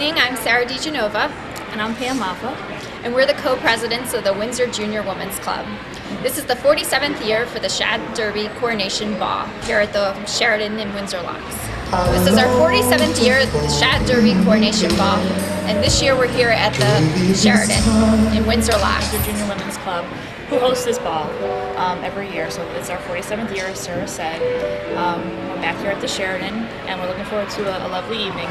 evening, I'm Sarah DeGenova. And I'm Pam Maffa. And we're the co-presidents of the Windsor Junior Women's Club. This is the 47th year for the Shad Derby Coronation Ball here at the Sheraton in Windsor Locks. This is our 47th year at the Shad Derby Coronation Ball, and this year we're here at the Sheraton in Windsor Locks. Windsor Junior Women's Club, who hosts this ball every year. So it's our 47th year, as Sarah said. We're back here at the Sheraton, and we're looking forward to a lovely evening.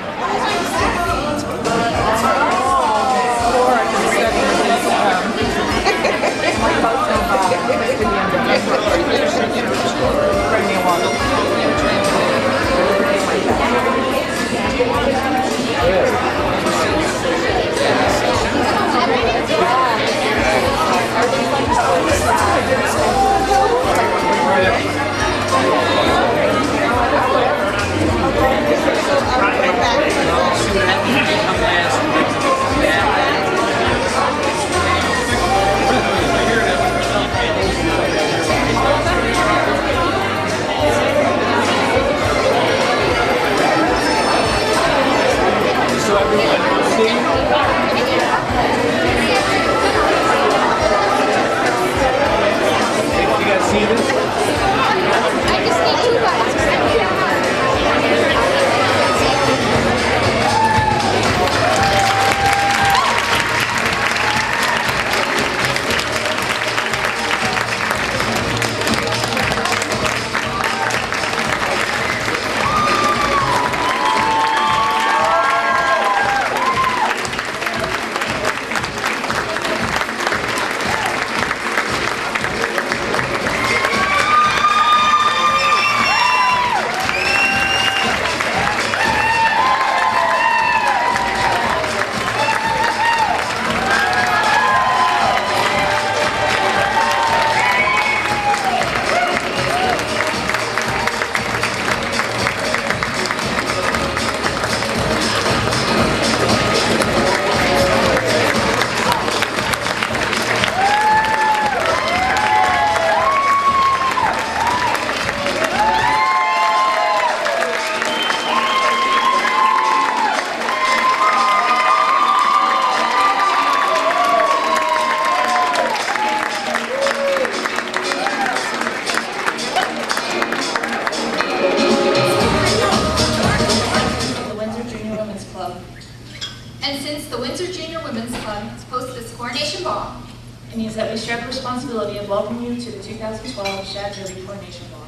And since the Windsor Junior Women's Club has hosted this Coronation Ball, It means that we share the responsibility of welcoming you to the 2012 Shad Derby Coronation Ball.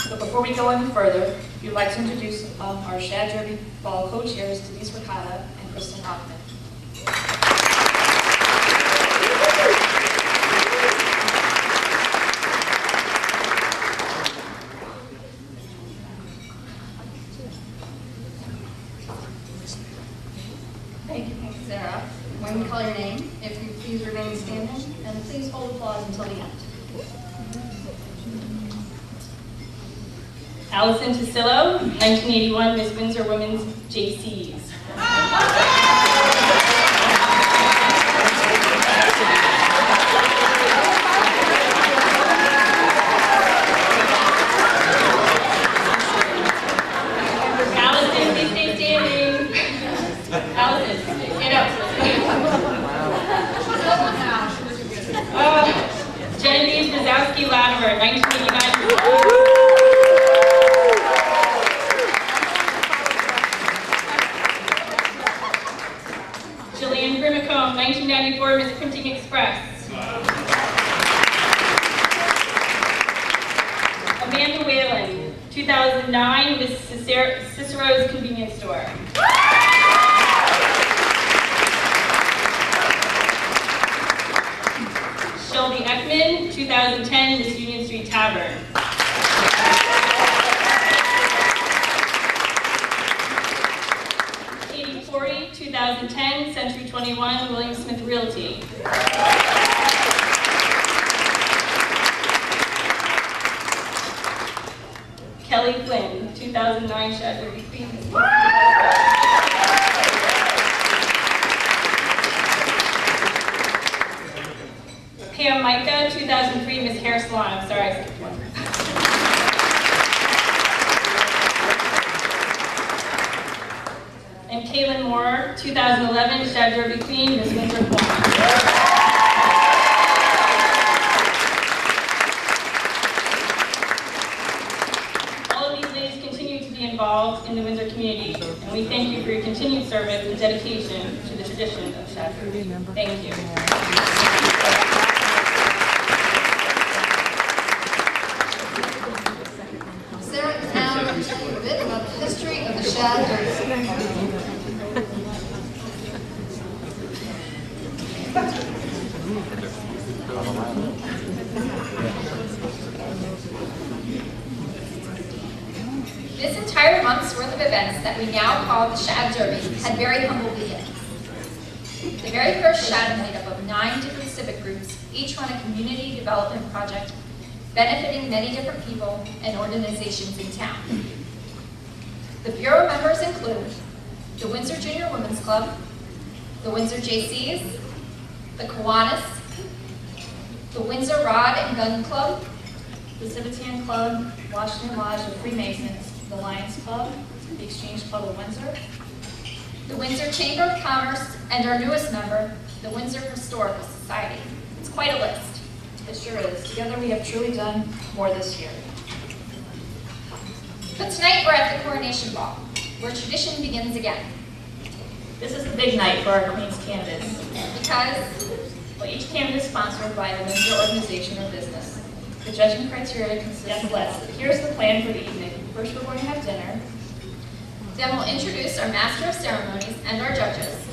But before we go any further, we'd like to introduce our Shad Derby Ball co-chairs, Denise Ricotta and Kristen Hoffman. Thank you, Sarah. When we call your name, if you please remain standing, and please hold applause until the end. Allison Tasillo, 1981 Miss Windsor Women's JCs. Allison, please stay standing. Allison, stand up. Genevieve Brzezowski Latimer, 1989. Jillian Grimacombe, 1994 Miss Printing Express. Amanda Whalen, 2009 Miss Cicero's Convenience Store. Shelby Ekman, 2010 Miss Union Street Tavern. Katie Corey, 2010 Century 21 William Smith Realty. Kelly Flynn, 2009 Shad Derby Queen. Pam Micah, 2003 Miss Hair Salon. I'm sorry, I skipped one. And Caitlin Moore, 2011 Shad Derby Queen, Miss Windsor Queen. Involved in the Windsor community, and we thank you for your continued service and dedication to the tradition of Shad Derby. Thank you. Sarah is now going to tell you a bit about the history of the Shad Derby. This entire month's worth of events that we now call the Shad Derby had very humble beginnings. The very first Shad made up of 9 different civic groups, each on a community development project benefiting many different people and organizations in town. The Bureau members include the Windsor Junior Women's Club, the Windsor JCs, the Kiwanis, the Windsor Rod and Gun Club, The Civitan Club, Washington Lodge of Freemasons, the Lions Club, the Exchange Club of Windsor, the Windsor Chamber of Commerce, and our newest member, the Windsor Historical Society. It's quite a list. it sure is. Together we have truly done more this year. But tonight we're at the Coronation Ball, where tradition begins again. This is the big night for our Queen's candidates. Because Well, each candidate is sponsored by the Windsor organization or business. The judging criteria consists of here's the plan for the evening. First, we're going to have dinner. then we'll introduce our Master of Ceremonies and our judges.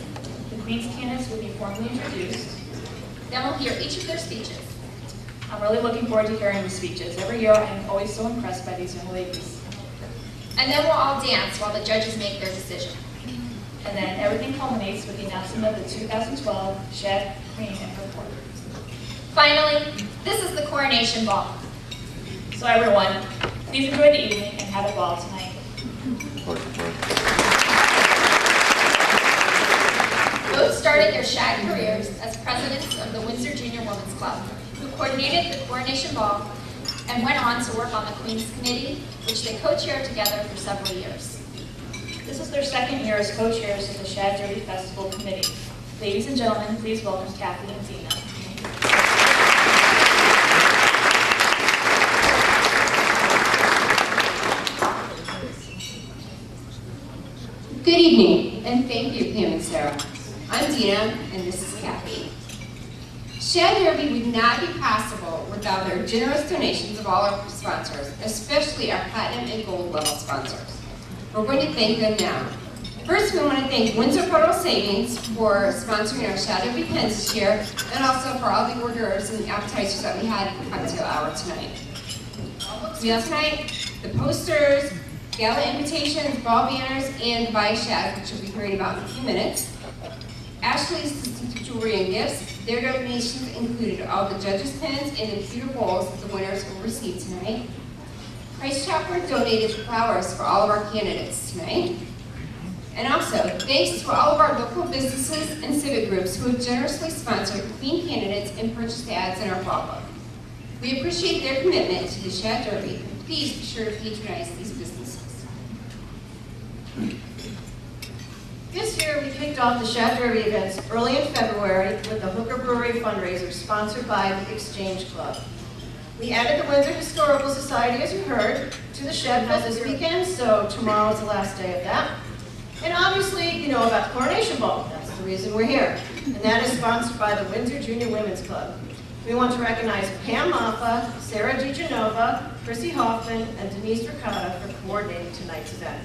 The Queen's candidates will be formally introduced. Then we'll hear each of their speeches. I'm really looking forward to hearing the speeches. Every year I am always so impressed by these young ladies. And then we'll all dance while the judges make their decision. And then everything culminates with the announcement of the 2012 Shad Queen and her court. Finally, this is the Coronation Ball. So everyone, please enjoy the evening and have a ball tonight. Both started their Shad careers as presidents of the Windsor Junior Women's Club, who coordinated the Coronation Ball and went on to work on the Queen's Committee, which they co-chaired together for several years. This is their second year as co-chairs of the Shad Derby Festival Committee. Ladies and gentlemen, please welcome Kathy and Zena. Good evening, and thank you, Pam and Sarah. I'm Dina, and this is Kathy. Shad Derby would not be possible without their generous donations of all our sponsors, especially our platinum and gold level sponsors. We're going to thank them now. First, we want to thank Windsor Federal Savings for sponsoring our Shad Derby pens this year, and also for all the hors d'oeuvres and appetizers that we had for cocktail hour tonight. Meal tonight, the posters, gala invitations, ball banners, and Buy Shad, which you'll be hearing about in a few minutes. Ashley's distinctive jewelry and gifts. Their donations included all the judges' pins and the pewter bowls that the winners will receive tonight. Price Chopper donated flowers for all of our candidates tonight. And also, thanks to all of our local businesses and civic groups who have generously sponsored Queen candidates and purchased ads in our fall book. We appreciate their commitment to the Shad Derby. Please be sure to patronize these businesses. This year, we kicked off the Shad Derby events early in February with the Hooker Brewery fundraiser sponsored by the Exchange Club. We added the Windsor Historical Society, as you heard, to the Shad Fest this weekend, so tomorrow is the last day of that. And obviously, you know about the Coronation Ball. That's the reason we're here. And that is sponsored by the Windsor Junior Women's Club. We want to recognize Pam Maffa, Sarah DiGenova, Chrissy Hoffman, and Denise Ricotta for coordinating tonight's event.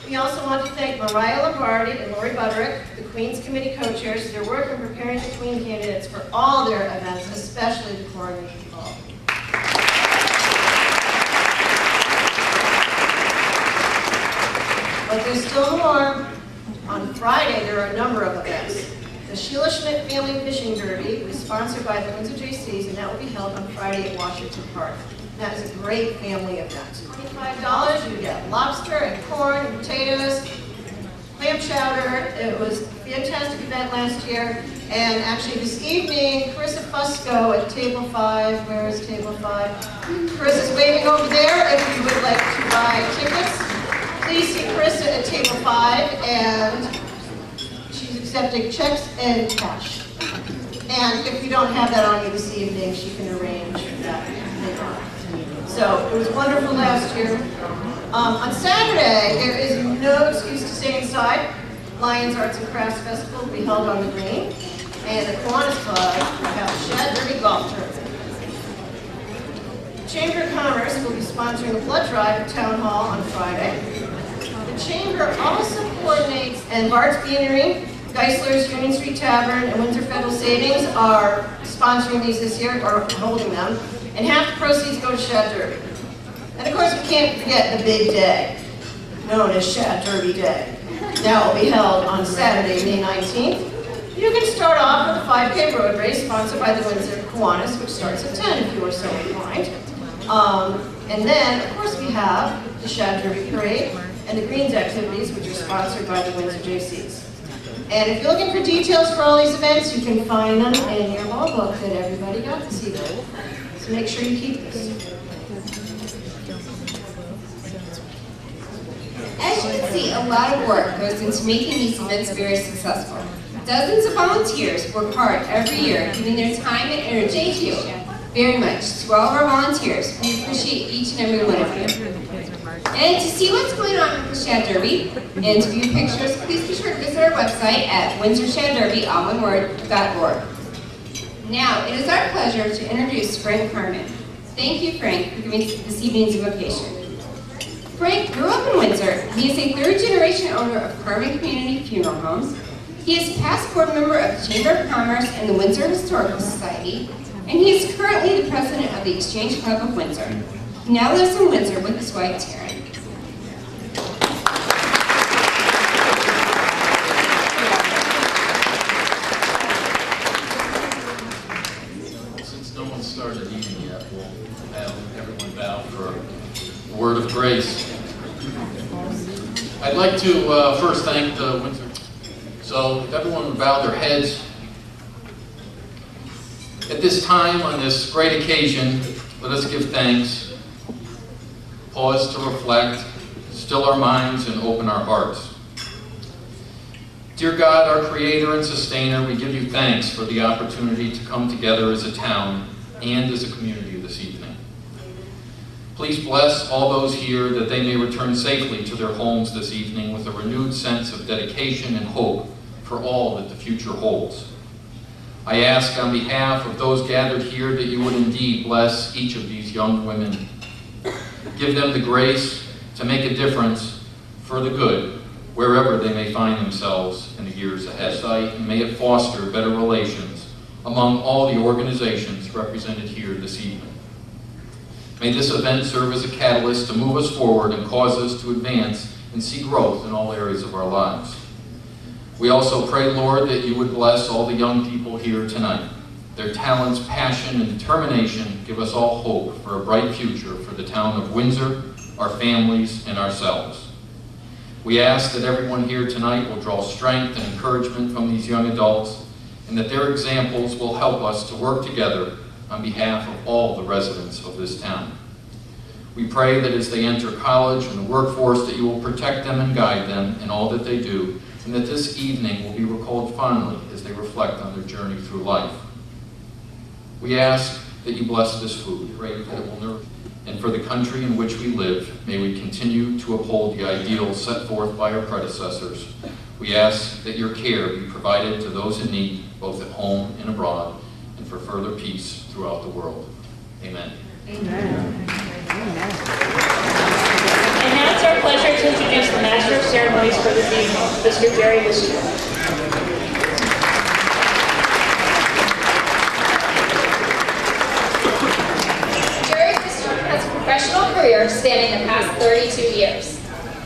We also want to thank Mariah Lombardi and Lori Butterick, the Queen's Committee co-chairs, for their work in preparing the Queen candidates for all their events, especially the Coronation Ball. But there's still more. On Friday, there are a number of events. The Sheila Schmidt Family Fishing Derby was sponsored by the Windsor JCs, and that will be held on Friday at Washington Park. That is a great family event. $25, you get lobster and corn and potatoes, clam chowder. It was fantastic event last year. And actually this evening, Carissa Fusco at table 5, where is table 5? Carissa's waving over there if you would like to buy tickets. Please see Carissa at table 5, and she's accepting checks and cash. And if you don't have that on you this evening, she can arrange that later on. So it was wonderful last year. On Saturday, there is no excuse to stay inside. Lions Arts and Crafts Festival will be held on the green. And the Kiwanis Club will have the Shad Derby Golf Tournament. Chamber of Commerce will be sponsoring the blood drive at Town Hall on Friday. The Chamber also coordinates, and Bart's Beanery, Geisler's Union Street Tavern, and Windsor Federal Savings are sponsoring these this year, or holding them, and half the proceeds go to Shad Derby. And of course, we can't forget the big day, known as Shad Derby Day. That will be held on Saturday, May 19th. You can start off with a 5K road race sponsored by the Windsor Kiwanis, which starts at 10 if you are so inclined. And then, of course, we have the Shad Derby Parade and the Greens activities, which are sponsored by the Windsor JCs. And if you're looking for details for all these events, you can find them in your law book that everybody got this evening. So make sure you keep this. As you can see, a lot of work goes into making these events very successful. Dozens of volunteers work hard every year, giving their time and energy. Thank you very much to all of our volunteers. We appreciate each and every one of you. And to see what's going on with the Shad Derby and to view pictures, please be sure to visit our website at windsorshadderby.org. Now, it is our pleasure to introduce Frank Carmen. Thank you, Frank, for giving this evening's invocation. Frank grew up in Windsor. He is a third-generation owner of Carmen Community Funeral Homes. He is a past board member of the Chamber of Commerce and the Windsor Historical Society, and he is currently the president of the Exchange Club of Windsor. He now lives in Windsor with his wife, Taryn. Since no one started eating yet, we'll have everyone bow for a word of grace. I'd like to first thank the Windsor. So if everyone would bow their heads. At this time, on this great occasion, let us give thanks, pause to reflect, still our minds, and open our hearts. Dear God, our Creator and Sustainer, we give you thanks for the opportunity to come together as a town and as a community this evening. Please bless all those here that they may return safely to their homes this evening with a renewed sense of dedication and hope for all that the future holds. I ask on behalf of those gathered here that you would indeed bless each of these young women. Give them the grace to make a difference for the good wherever they may find themselves in the years ahead. And may it foster better relations among all the organizations represented here this evening. May this event serve as a catalyst to move us forward and cause us to advance and see growth in all areas of our lives. We also pray, Lord, that you would bless all the young people here tonight. Their talents, passion, and determination give us all hope for a bright future for the town of Windsor, our families, and ourselves. We ask that everyone here tonight will draw strength and encouragement from these young adults, and that their examples will help us to work together on behalf of all the residents of this town. We pray that as they enter college and the workforce, that you will protect them and guide them in all that they do, and that this evening will be recalled fondly as they reflect on their journey through life. We ask that you bless this food, pray that it will nourish, and for the country in which we live, may we continue to uphold the ideals set forth by our predecessors. We ask that your care be provided to those in need, both at home and abroad, and for further peace throughout the world. Amen. Amen. And now it's our pleasure to introduce the Master of Ceremonies for this evening, Mr. Jerry Lister. Jerry Lister has a professional career spanning the past 32 years.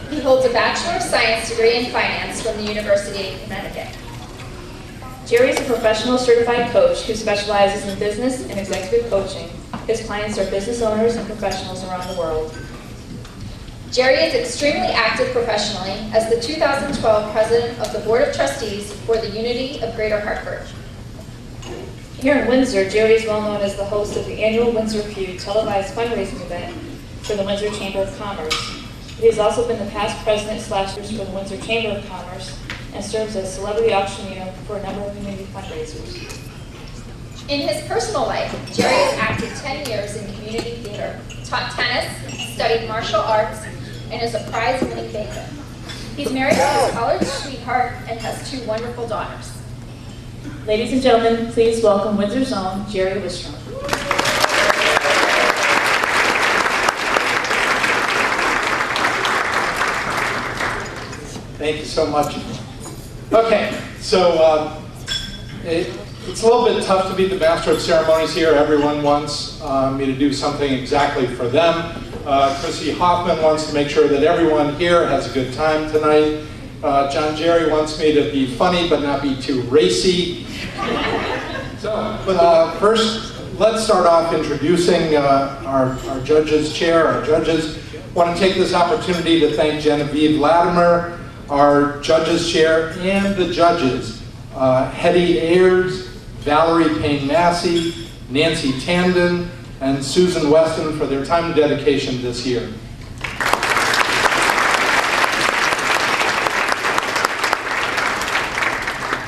He holds a Bachelor of Science degree in Finance from the University of Connecticut. Jerry is a professional certified coach who specializes in business and executive coaching. His clients are business owners and professionals around the world. Jerry is extremely active professionally as the 2012 President of the Board of Trustees for the Unity of Greater Hartford. Here in Windsor, Jerry is well known as the host of the annual Windsor Feud televised fundraising event for the Windsor Chamber of Commerce. He has also been the past president/for the Windsor Chamber of Commerce and serves as celebrity auctioneer for a number of community fundraisers. In his personal life, Jerry has acted 10 years in community theater, taught tennis, studied martial arts, and is a prize-winning baker. He's married to his college sweetheart and has 2 wonderful daughters. Ladies and gentlemen, please welcome Windsor's own Jerry Wistrom. Thank you so much. Okay, so it's a little bit tough to be the master of ceremonies here. Everyone wants me to do something exactly for them. Chrissy Hoffman wants to make sure that everyone here has a good time tonight. John Jerry wants me to be funny but not be too racy. But first, let's start off introducing our judges chair, our judges. I want to take this opportunity to thank Genevieve Latimer, our judges chair, and the judges, Hetty Ayers, Valerie Payne-Massey, Nancy Tandon, and Susan Weston for their time and dedication this year.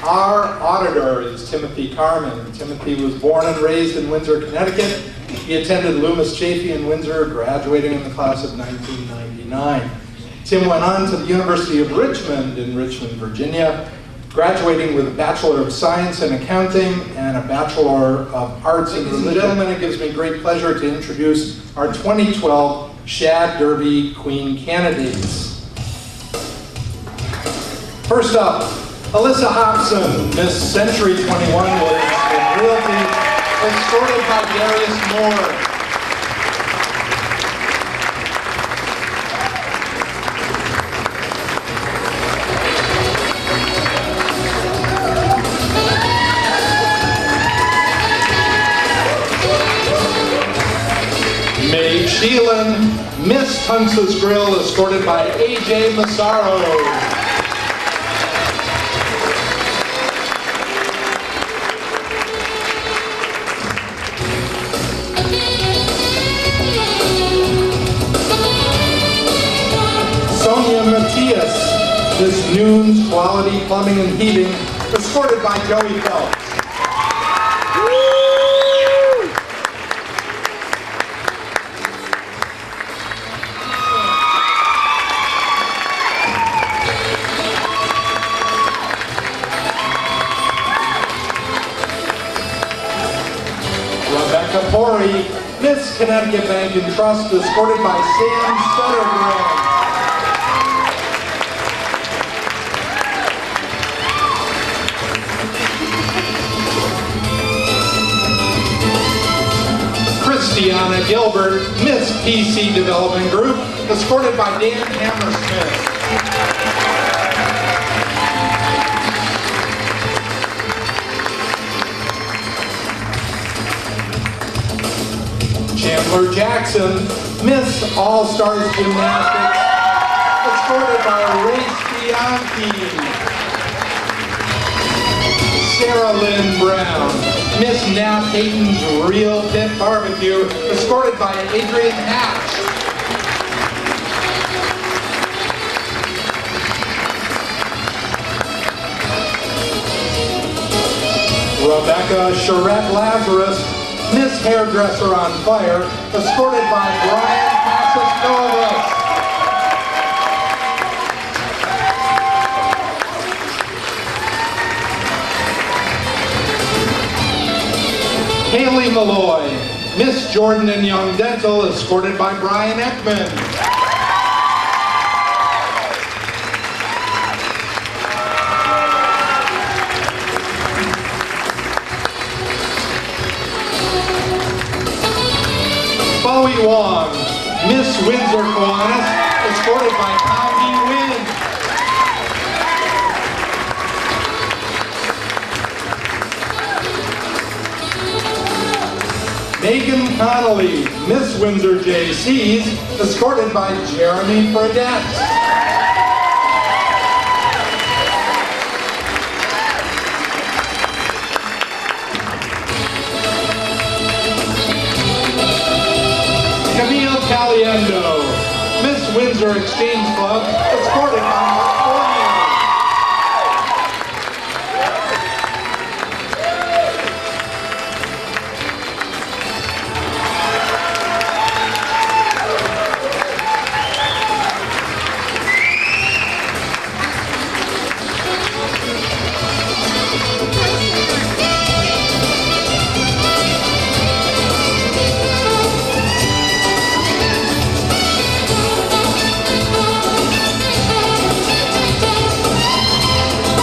Our auditor is Timothy Carmen. Timothy was born and raised in Windsor, Connecticut. He attended Loomis Chaffee in Windsor, graduating in the class of 1999. Tim went on to the University of Richmond in Richmond, Virginia, graduating with a Bachelor of Science in Accounting and a Bachelor of Arts in Religion. Ladies and gentlemen, it gives me great pleasure to introduce our 2012 Shad Derby Queen candidates. First up, Alyssa Hobson, Miss Century 21 Williamston Realty, escorted by Darius Moore. Mae Sheelan, Miss Tunx's Grill, escorted by AJ Massaro. Sonia Matias, Miss Noon's Quality Plumbing and Heating, escorted by Joey Phelps. Rebecca Pori, Miss Connecticut Bank and Trust, escorted by Sam Suttergren. Christiana Gilbert, Miss PC Development Group, escorted by Dan Hammersmith. Chandler Jackson, Miss All-Stars Gymnastics, escorted by Race Bianchi. Sarah Lynn Brown, Miss Nat Hayton's Real Pit Barbecue, escorted by Adrian Hatch. Rebecca Charette Lazarus, Miss Hairdresser on Fire, escorted by Brian Casas-Novas. Haley Malloy, Miss Jordan and Young Dental, escorted by Brian Ekman. Bowie Wong, Miss Windsor Kiwanis, escorted by Poundy Wynn. Megan Connolly, Miss Windsor JCs, escorted by Jeremy Fredette. Camille Caliendo, Miss Windsor Exchange Club, escorted by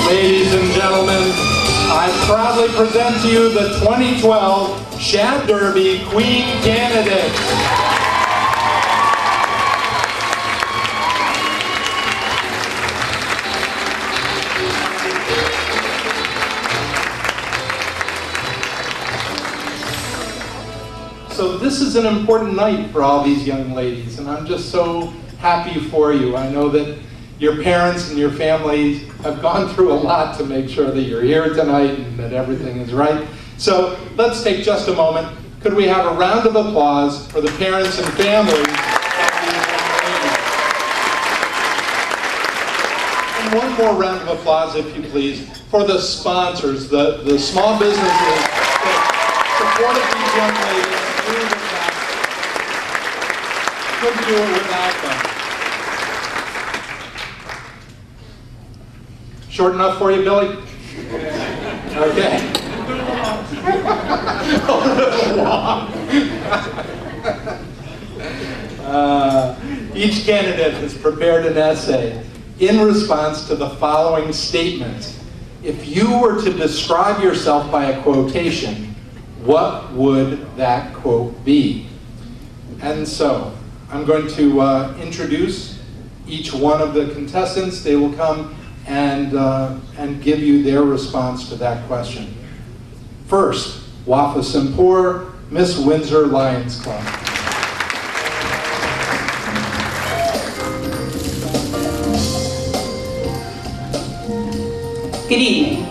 Ladies and gentlemen, I proudly present to you the 2012 Shad Derby Queen Candidates. So this is an important night for all these young ladies, and I'm just so happy for you. I know that your parents and your families have gone through a lot to make sure that you're here tonight and that everything is right. So let's take just a moment. Could we have a round of applause for the parents and families of these young ladies? And one more round of applause, if you please, for the sponsors, the small businesses that supported these young ladies through the process. Couldn't do it without them. Short enough for you, Billy? Okay. Each candidate has prepared an essay in response to the following statement. If you were to describe yourself by a quotation, what would that quote be? And so, I'm going to introduce each one of the contestants. They will come and give you their response to that question. First, Wafa Simpur, Miss Windsor Lions Club. Good evening.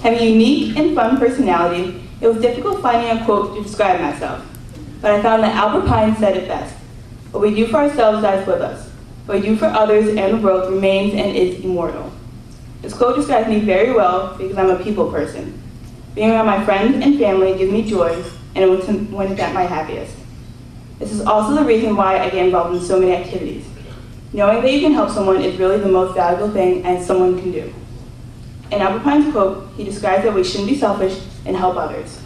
Having a unique and fun personality, it was difficult finding a quote to describe myself. But I found that Albert Pine said it best. What we do for ourselves dies with us. What we do for others and the world remains and is immortal. This quote describes me very well because I'm a people person. Being around my friends and family gives me joy, and when it's at my happiest. This is also the reason why I get involved in so many activities. Knowing that you can help someone is really the most valuable thing and someone can do. In Albert Pine's quote, he describes that we shouldn't be selfish and help others.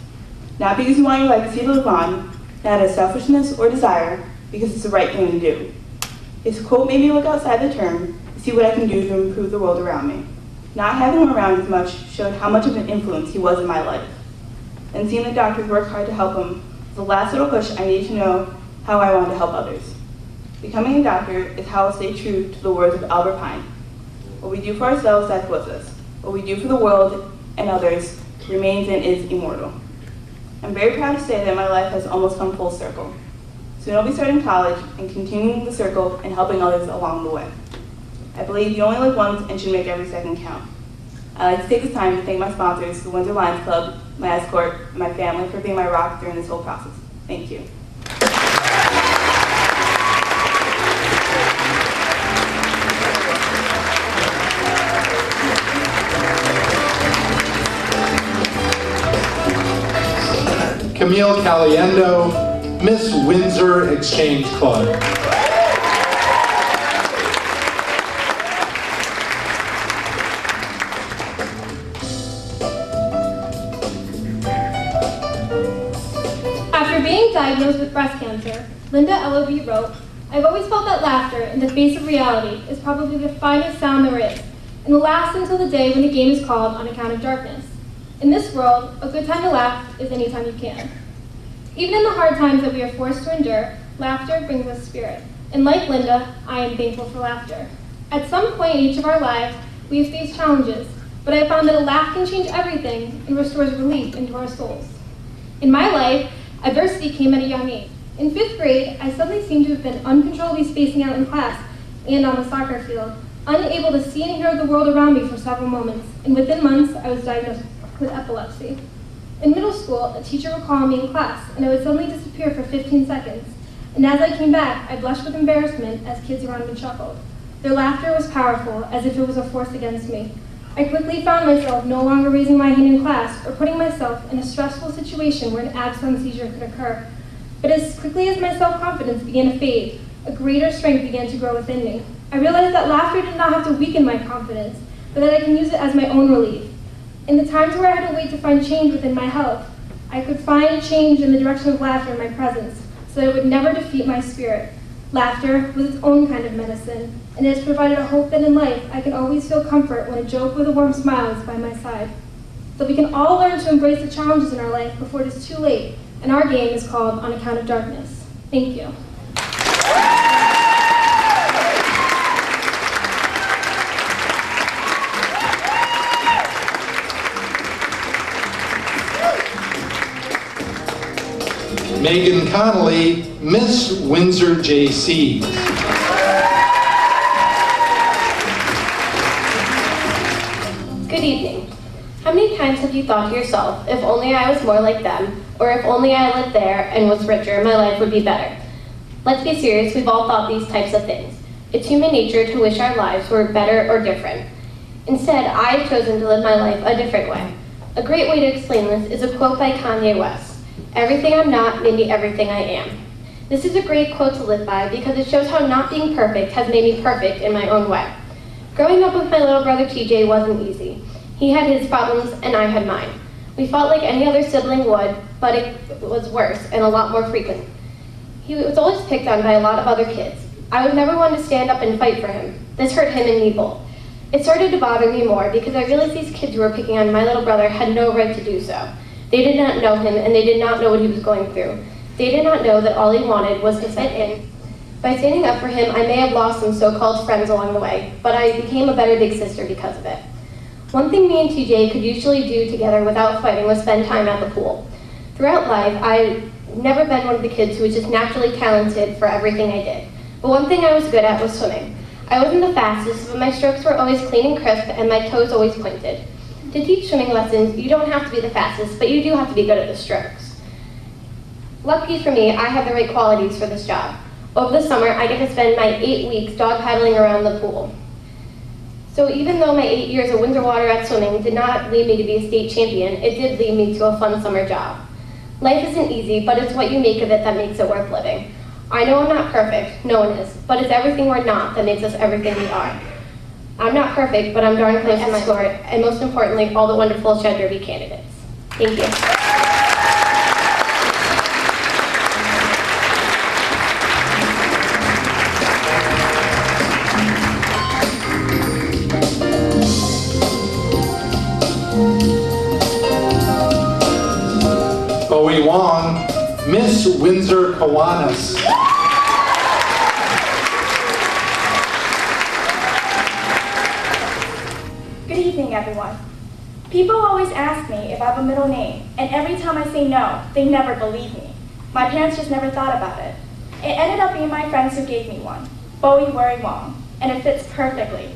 Not because you want your legacy to live on, not out of selfishness or desire, because it's the right thing to do. His quote made me look outside the term to see what I can do to improve the world around me. Not having him around as much showed how much of an influence he was in my life. And seeing the doctors work hard to help him was the last little push I needed to know how I wanted to help others. Becoming a doctor is how I'll stay true to the words of Albert Pine. What we do for ourselves dies with us. What we do for the world and others remains and is immortal. I'm very proud to say that my life has almost come full circle. Soon I'll be starting college and continuing the circle and helping others along the way. I believe you only live once and should make every second count. I'd like to take this time to thank my sponsors, the Windsor Lions Club, my escort, and my family for being my rock during this whole process. Thank you. Camille Caliendo, Miss Windsor Exchange Club. After being diagnosed with breast cancer, Linda Ellaby wrote, "I've always felt that laughter in the face of reality is probably the finest sound there is, and will last until the day when the game is called on account of darkness. In this world, a good time to laugh is any time you can." Even in the hard times that we are forced to endure, laughter brings us spirit. And like Linda, I am thankful for laughter. At some point in each of our lives, we have faced challenges, but I have found that a laugh can change everything and restores relief into our souls. In my life, Adversity came at a young age. In 5th grade, I suddenly seemed to have been uncontrollably spacing out in class and on the soccer field, unable to see and hear the world around me for several moments, and within months, I was diagnosed with epilepsy. In middle school, a teacher would call me in class, and I would suddenly disappear for 15 seconds. And as I came back, I blushed with embarrassment as kids around me chuckled. Their laughter was powerful, as if it was a force against me. I quickly found myself no longer raising my hand in class or putting myself in a stressful situation where an absence seizure could occur. But as quickly as my self-confidence began to fade, a greater strength began to grow within me. I realized that laughter did not have to weaken my confidence, but that I can use it as my own relief. In the times where I had to wait to find change within my health, I could find change in the direction of laughter in my presence, so that it would never defeat my spirit. Laughter was its own kind of medicine, and it has provided a hope that in life I can always feel comfort when a joke with a warm smile is by my side. So we can all learn to embrace the challenges in our life before it is too late, and our game is called On Account of Darkness. Thank you. Megan Connolly, Miss Windsor JC. Good evening. How many times have you thought to yourself, if only I was more like them, or if only I lived there and was richer, my life would be better? Let's be serious, we've all thought these types of things. It's human nature to wish our lives were better or different. Instead, I've chosen to live my life a different way. A great way to explain this is a quote by Kanye West. Everything I'm not made me everything I am. This is a great quote to live by because it shows how not being perfect has made me perfect in my own way. Growing up with my little brother TJ wasn't easy. He had his problems and I had mine. We fought like any other sibling would, but it was worse and a lot more frequent. He was always picked on by a lot of other kids. I was never one to stand up and fight for him. This hurt him and me both. It started to bother me more because I realized these kids who were picking on my little brother had no right to do so. They did not know him, and they did not know what he was going through. They did not know that all he wanted was to fit in. By standing up for him, I may have lost some so-called friends along the way, but I became a better big sister because of it. One thing me and TJ could usually do together without fighting was spend time at the pool. Throughout life, I've never been one of the kids who was just naturally talented for everything I did. But one thing I was good at was swimming. I wasn't the fastest, but my strokes were always clean and crisp, and my toes always pointed. To teach swimming lessons, you don't have to be the fastest, but you do have to be good at the strokes. Lucky for me, I have the right qualities for this job. Over the summer, I get to spend my 8 weeks dog paddling around the pool. So even though my 8 years of winter water at swimming did not lead me to be a state champion, it did lead me to a fun summer job. Life isn't easy, but it's what you make of it that makes it worth living. I know I'm not perfect, no one is, but it's everything we're not that makes us everything we are. I'm not perfect, but I'm darn close to my score, and most importantly, all the wonderful Shad Derby candidates. Thank you. Bowie Wong, Miss Windsor Kiwanis. Good evening, everyone. People always ask me if I have a middle name, and every time I say no, they never believe me. My parents just never thought about it. It ended up being my friends who gave me one, Bowie Wong, and it fits perfectly.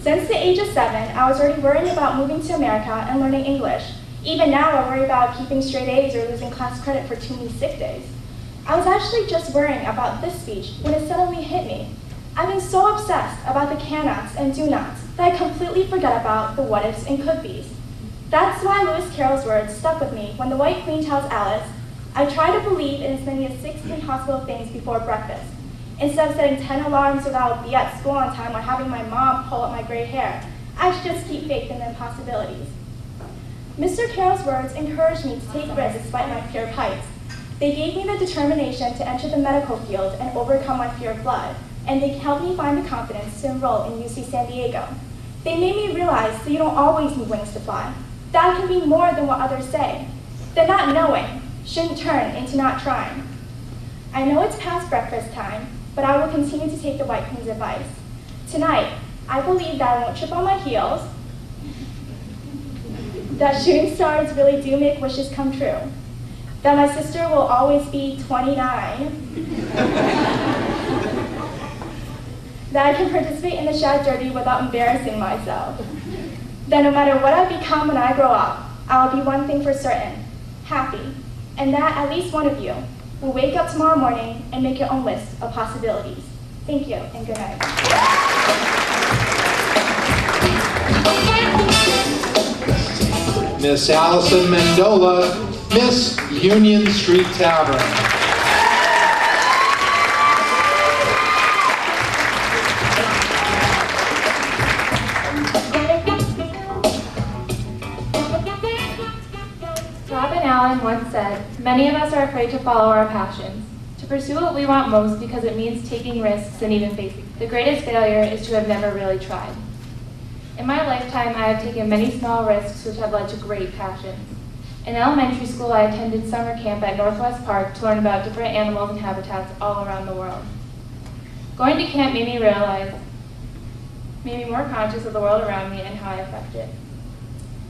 Since the age of 7, I was already worrying about moving to America and learning English. Even now, I worry about keeping straight A's or losing class credit for too many sick days. I was actually just worrying about this speech when it suddenly hit me. I've been so obsessed about the can-nots and do-nots that I completely forget about the what-ifs and could-bes. That's why Lewis Carroll's words stuck with me when the White Queen tells Alice, I try to believe in as many as 16 possible things before breakfast. Instead of setting 10 alarms so that I'll be at school on time or having my mom pull up my gray hair, I should just keep faith in the impossibilities. Mr. Carroll's words encouraged me to take risks despite my fear of heights. They gave me the determination to enter the medical field and overcome my fear of blood, and they helped me find the confidence to enroll in UC San Diego. They made me realize that you don't always need wings to fly. That can be more than what others say. That not knowing shouldn't turn into not trying. I know it's past breakfast time, but I will continue to take the White Queen's advice. Tonight, I believe that I won't trip on my heels, that shooting stars really do make wishes come true, that my sister will always be 29, that I can participate in the Shad Derby without embarrassing myself, that no matter what I become when I grow up, I'll be one thing for certain, happy, and that at least one of you will wake up tomorrow morning and make your own list of possibilities. Thank you, and good night. Miss Allison Mendola, Miss Union Street Tavern. Robin Allen once said, "Many of us are afraid to follow our passions, to pursue what we want most because it means taking risks and even facing. The greatest failure is to have never really tried." In my lifetime, I have taken many small risks which have led to great passions. In elementary school, I attended summer camp at Northwest Park to learn about different animals and habitats all around the world. Going to camp made me more conscious of the world around me and how I affect it.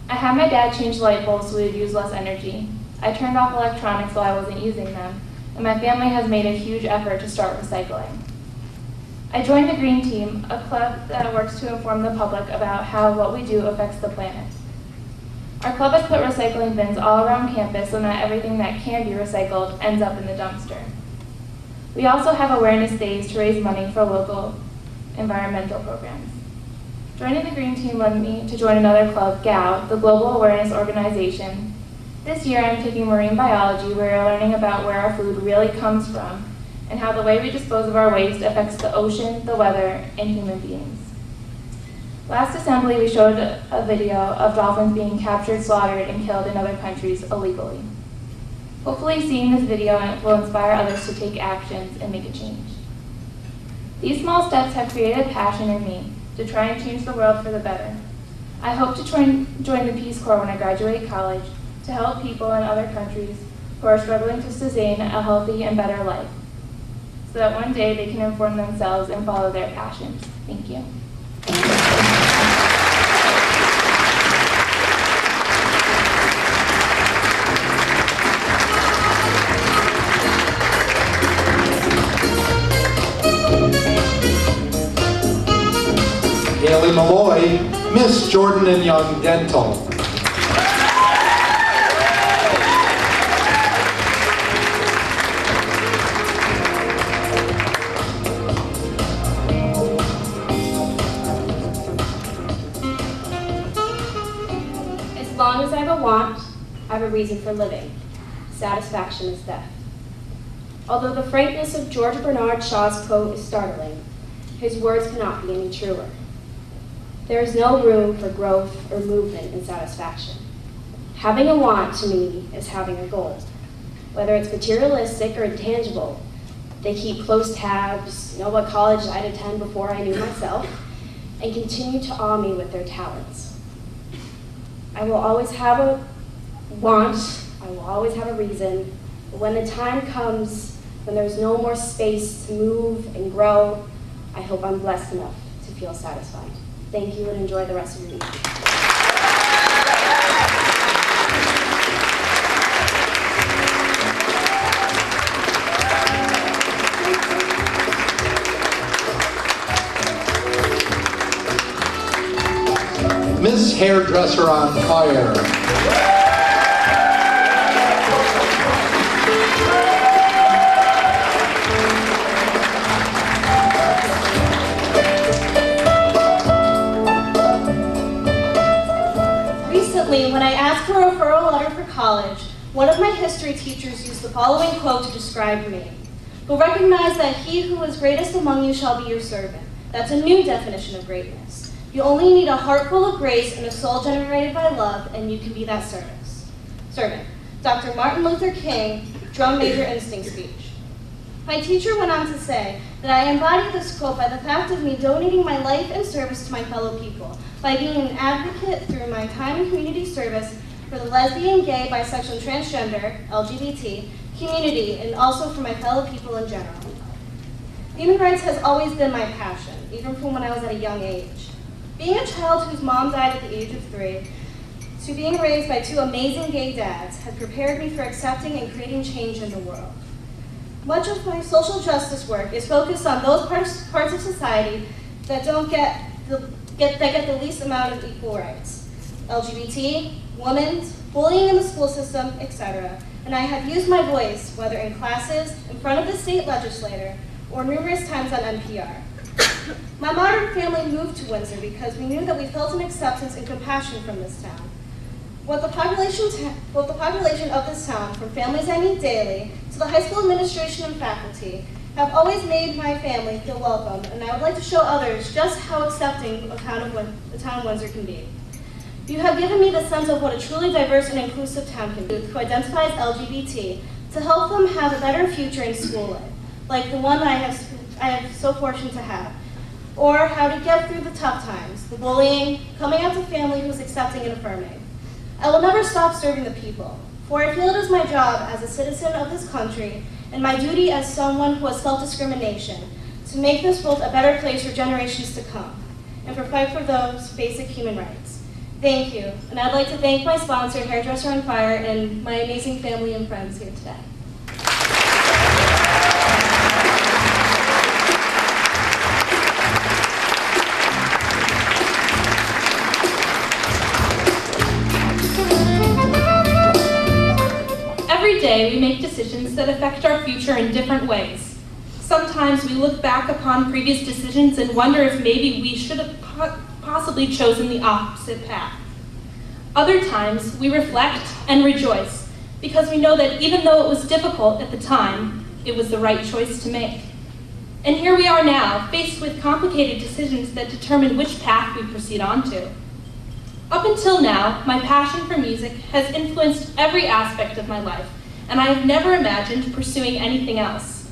I had my dad change light bulbs so we would use less energy. I turned off electronics while I wasn't using them, and my family has made a huge effort to start recycling. I joined the Green Team, a club that works to inform the public about how what we do affects the planet. Our club has put recycling bins all around campus so not everything that can be recycled ends up in the dumpster. We also have awareness days to raise money for local environmental programs. Joining the Green Team led me to join another club, GAO, the Global Awareness Organization. This year I'm taking marine biology, where we're learning about where our food really comes from and how the way we dispose of our waste affects the ocean, the weather, and human beings. Last assembly, we showed a video of dolphins being captured, slaughtered, and killed in other countries illegally. Hopefully seeing this video will inspire others to take actions and make a change. These small steps have created a passion in me to try and change the world for the better. I hope to join the Peace Corps when I graduate college to help people in other countries who are struggling to sustain a healthy and better life, so that one day they can inform themselves and follow their passions. Thank you. Haley Malloy, Miss Jordan and Young Dental. As long as I have a want, I have a reason for living. Satisfaction is death. Although the frankness of George Bernard Shaw's quote is startling, his words cannot be any truer. There is no room for growth or movement in satisfaction. Having a want, to me, is having a goal. Whether it's materialistic or intangible, they keep close tabs, know what college I'd attend before I knew myself, and continue to awe me with their talents. I will always have a want, I will always have a reason, but when the time comes, when there's no more space to move and grow, I hope I'm blessed enough to feel satisfied. Thank you and enjoy the rest of your evening. Miss Hairdresser on Fire. When I asked for a referral letter for college, one of my history teachers used the following quote to describe me. "But recognize that he who is greatest among you shall be your servant." That's a new definition of greatness. You only need a heart full of grace and a soul generated by love, and you can be that servant. Dr. Martin Luther King, drum major instinct speech. My teacher went on to say that I embody this quote by the fact of me donating my life and service to my fellow people, by being an advocate through my time and community service for the lesbian, gay, bisexual, and transgender, LGBT, community, and also for my fellow people in general. Human rights has always been my passion, even from when I was at a young age. Being a child whose mom died at the age of 3, to being raised by two amazing gay dads have prepared me for accepting and creating change in the world. Much of my social justice work is focused on those parts of society that don't get the least amount of equal rights. LGBT, women, bullying in the school system, etc. And I have used my voice, whether in classes, in front of the state legislator, or numerous times on NPR. My modern family moved to Windsor because we knew that we felt an acceptance and compassion from this town. What the population of this town, from families I meet daily to the high school administration and faculty, have always made my family feel welcome, and I would like to show others just how accepting the town of Windsor can be. You have given me the sense of what a truly diverse and inclusive town can be, who identifies LGBT, to help them have a better future in school life, like the one that I am so fortunate to have, or how to get through the tough times, the bullying, coming out to family who's accepting and affirming. I will never stop serving the people, for I feel it is my job as a citizen of this country and my duty as someone who has felt discrimination to make this world a better place for generations to come and for fight for those basic human rights. Thank you, and I'd like to thank my sponsor, Hairdresser on Fire, and my amazing family and friends here today. Every day we make decisions that affect our future in different ways. Sometimes we look back upon previous decisions and wonder if maybe we should have possibly chosen the opposite path. Other times we reflect and rejoice because we know that even though it was difficult at the time, it was the right choice to make. And here we are now, faced with complicated decisions that determine which path we proceed on to. Up until now, my passion for music has influenced every aspect of my life, and I have never imagined pursuing anything else.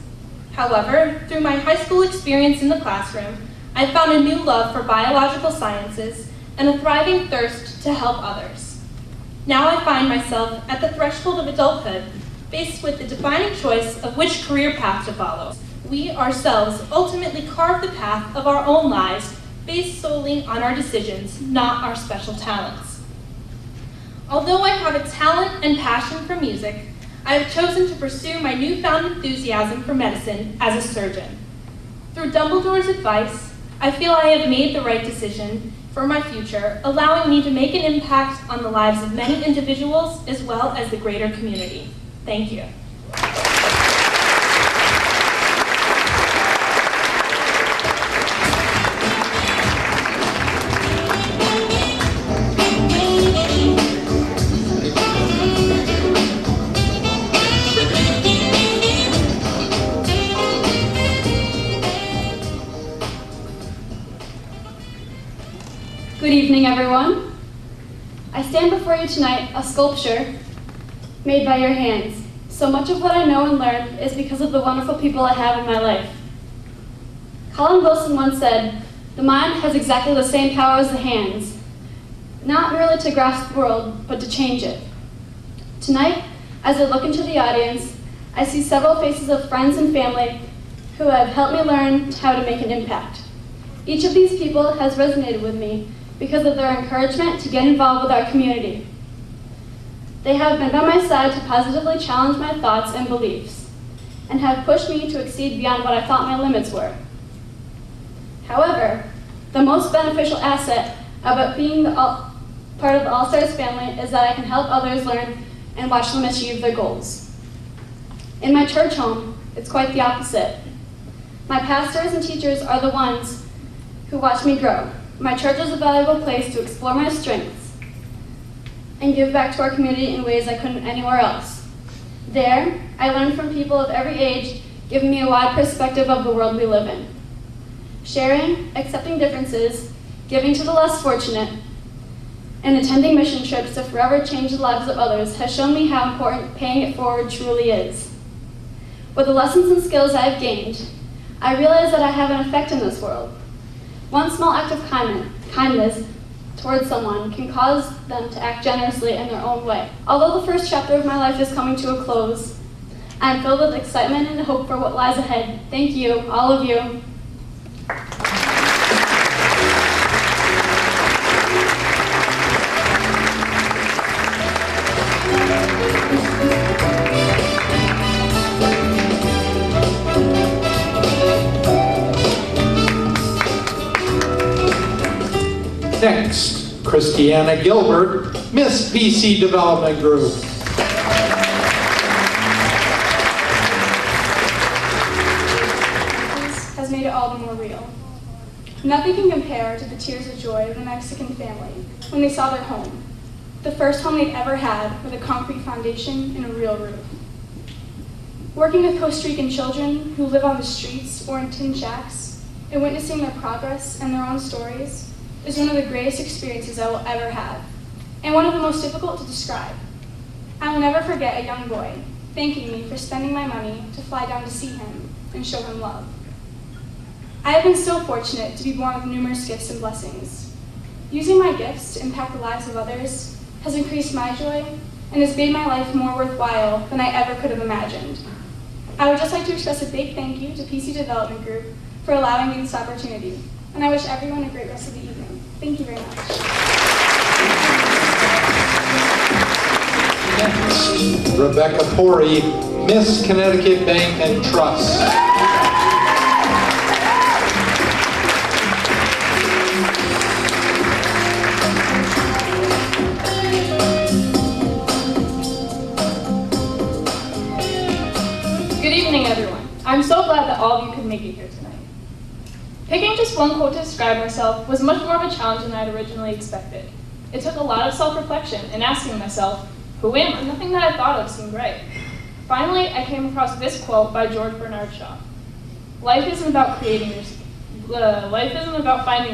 However, through my high school experience in the classroom, I found a new love for biological sciences and a thriving thirst to help others. Now I find myself at the threshold of adulthood, faced with the defining choice of which career path to follow. We ourselves ultimately carve the path of our own lives based solely on our decisions, not our special talents. Although I have a talent and passion for music, I have chosen to pursue my newfound enthusiasm for medicine as a surgeon. Through Dumbledore's advice, I feel I have made the right decision for my future, allowing me to make an impact on the lives of many individuals as well as the greater community. Thank you. Good evening, everyone. I stand before you tonight, a sculpture made by your hands. So much of what I know and learn is because of the wonderful people I have in my life. Colin Wilson once said, "The mind has exactly the same power as the hands, not merely to grasp the world, but to change it." Tonight, as I look into the audience, I see several faces of friends and family who have helped me learn how to make an impact. Each of these people has resonated with me because of their encouragement to get involved with our community. They have been by my side to positively challenge my thoughts and beliefs, and have pushed me to exceed beyond what I thought my limits were. However, the most beneficial asset about being part of the All-Stars family is that I can help others learn and watch them achieve their goals. In my church home, it's quite the opposite. My pastors and teachers are the ones who watch me grow. My church is a valuable place to explore my strengths and give back to our community in ways I couldn't anywhere else. There, I learned from people of every age, giving me a wide perspective of the world we live in. Sharing, accepting differences, giving to the less fortunate, and attending mission trips to forever change the lives of others has shown me how important paying it forward truly is. With the lessons and skills I have gained, I realize that I have an effect in this world. One small act of kindness towards someone can cause them to act generously in their own way. Although the first chapter of my life is coming to a close, I am filled with excitement and hope for what lies ahead. Thank you, all of you. Next, Christiana Gilbert, Miss BC Development Group. Has made it all the more real. Nothing can compare to the tears of joy of the Mexican family when they saw their home, the first home they'd ever had with a concrete foundation and a real roof. Working with Costa Rican children who live on the streets or in tin shacks and witnessing their progress and their own stories is one of the greatest experiences I will ever have, and one of the most difficult to describe. I will never forget a young boy thanking me for spending my money to fly down to see him and show him love. I have been so fortunate to be born with numerous gifts and blessings. Using my gifts to impact the lives of others has increased my joy and has made my life more worthwhile than I ever could have imagined. I would just like to express a big thank you to PC Development Group for allowing me this opportunity, and I wish everyone a great rest of the evening. Thank you very much. Next, Rebecca Pori, Miss Connecticut Bank and Trust. Good evening, everyone. I'm so glad that all of you could make it here tonight. Picking just one quote to describe myself was much more of a challenge than I'd originally expected. It took a lot of self-reflection and asking myself, who am I? Nothing that I thought of seemed right. Finally, I came across this quote by George Bernard Shaw. Life isn't about finding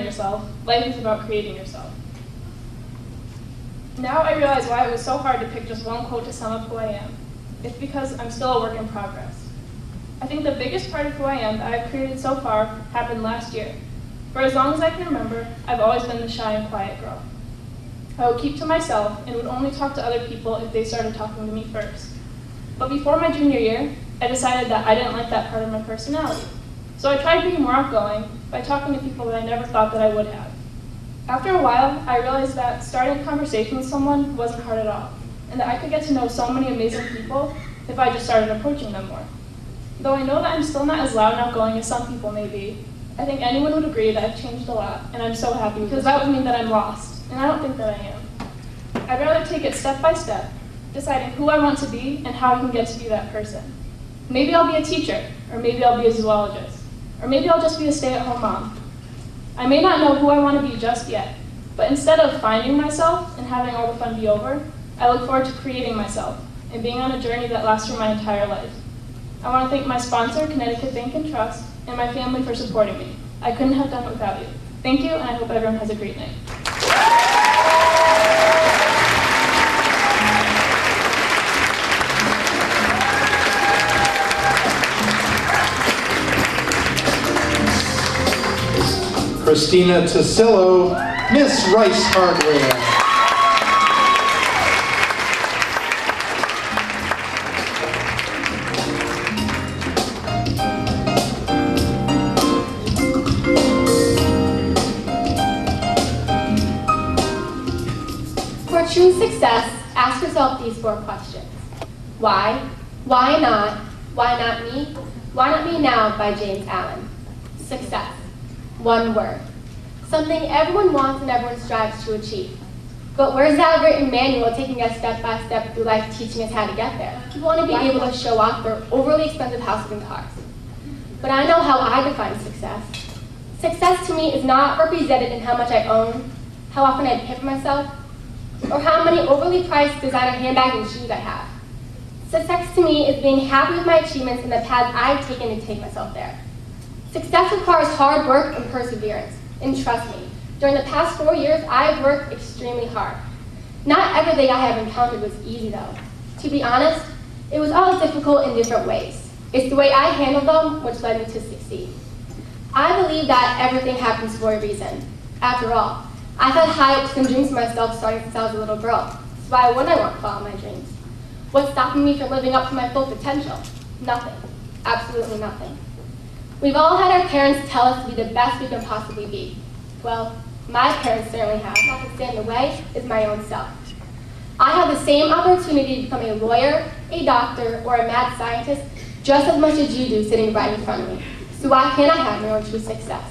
yourself. Life is about creating yourself. Now I realize why it was so hard to pick just one quote to sum up who I am. It's because I'm still a work in progress. I think the biggest part of who I am that I've created so far happened last year. For as long as I can remember, I've always been the shy and quiet girl. I would keep to myself and would only talk to other people if they started talking to me first. But before my junior year, I decided that I didn't like that part of my personality. So I tried being more outgoing by talking to people that I never thought that I would have. After a while, I realized that starting a conversation with someone wasn't hard at all, and that I could get to know so many amazing people if I just started approaching them more. Though I know that I'm still not as loud and outgoing as some people may be, I think anyone would agree that I've changed a lot, and I'm so happy because that would mean that I'm lost, and I don't think that I am. I'd rather take it step by step, deciding who I want to be and how I can get to be that person. Maybe I'll be a teacher, or maybe I'll be a zoologist, or maybe I'll just be a stay-at-home mom. I may not know who I want to be just yet, but instead of finding myself and having all the fun be over, I look forward to creating myself and being on a journey that lasts for my entire life. I want to thank my sponsor, Connecticut Bank and Trust, and my family for supporting me. I couldn't have done it without you. Thank you, and I hope everyone has a great night. Christina Tasillo, Miss Rice Hardware. For true success, ask yourself these 4 questions. Why? Why not? Why not me? Why not me now by James Allen. Success. One word. Something everyone wants and everyone strives to achieve. But where's that written manual taking us step by step through life teaching us how to get there? People want to be able to show off their overly expensive houses and cars. But I know how I define success. Success to me is not represented in how much I own, how often I pay for myself, or how many overly priced designer handbags and shoes I have. Success to me is being happy with my achievements and the paths I've taken to take myself there. Success requires hard work and perseverance, and trust me, during the past 4 years, I've worked extremely hard. Not everything I have encountered was easy though. To be honest, it was all difficult in different ways. It's the way I handled them which led me to succeed. I believe that everything happens for a reason. After all, I've had high hopes and dreams for myself starting since I was a little girl. So why wouldn't I want to follow my dreams? What's stopping me from living up to my full potential? Nothing. Absolutely nothing. We've all had our parents tell us to be the best we can possibly be. Well, my parents certainly have. Not to stand in the way is my own self. I have the same opportunity to become a lawyer, a doctor, or a mad scientist just as much as you do sitting right in front of me. So why can't I have my own true success?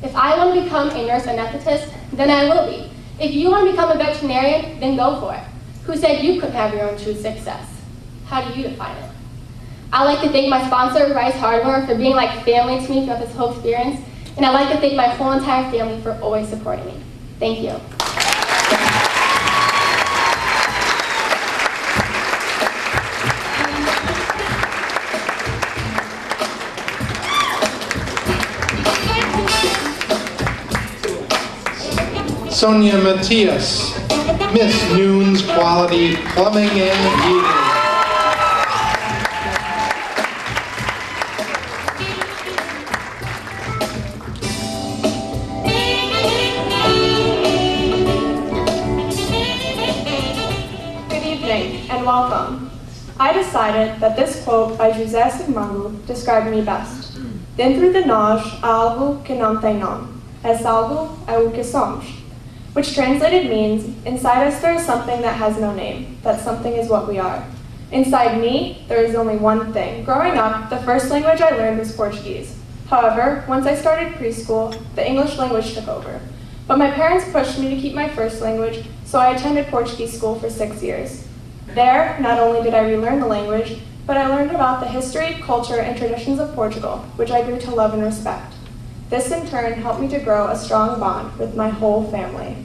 If I want to become a nurse anesthetist, then I will be. If you want to become a veterinarian, then go for it. Who said you couldn't have your own true success? How do you define it? I'd like to thank my sponsor, Rice Hardware, for being like family to me throughout this whole experience. And I'd like to thank my whole entire family for always supporting me. Thank you. Sonia Matias, Miss Noon's Quality Plumbing and Heating. And welcome. I decided that this quote by José Simangu described me best. Dentro de nós há algo que não tem nome. Es algo é o que somos. Which translated means, inside us there is something that has no name. That something is what we are. Inside me, there is only one thing. Growing up, the first language I learned was Portuguese. However, once I started preschool, the English language took over. But my parents pushed me to keep my first language, so I attended Portuguese school for 6 years. There, not only did I relearn the language, but I learned about the history, culture, and traditions of Portugal, which I grew to love and respect. This in turn helped me to grow a strong bond with my whole family.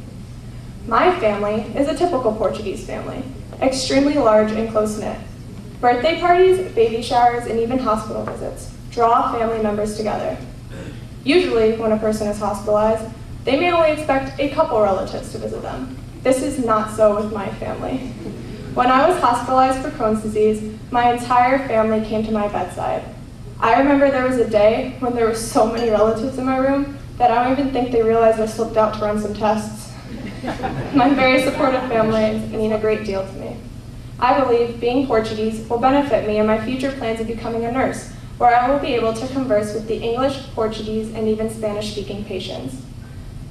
My family is a typical Portuguese family, extremely large and close-knit. Birthday parties, baby showers, and even hospital visits draw family members together. Usually, when a person is hospitalized, they may only expect a couple relatives to visit them. This is not so with my family. When I was hospitalized for Crohn's disease, my entire family came to my bedside. I remember there was a day when there were so many relatives in my room that I don't even think they realized I slipped out to run some tests. My very supportive family mean a great deal to me. I believe being Portuguese will benefit me in my future plans of becoming a nurse, where I will be able to converse with the English, Portuguese, and even Spanish-speaking patients.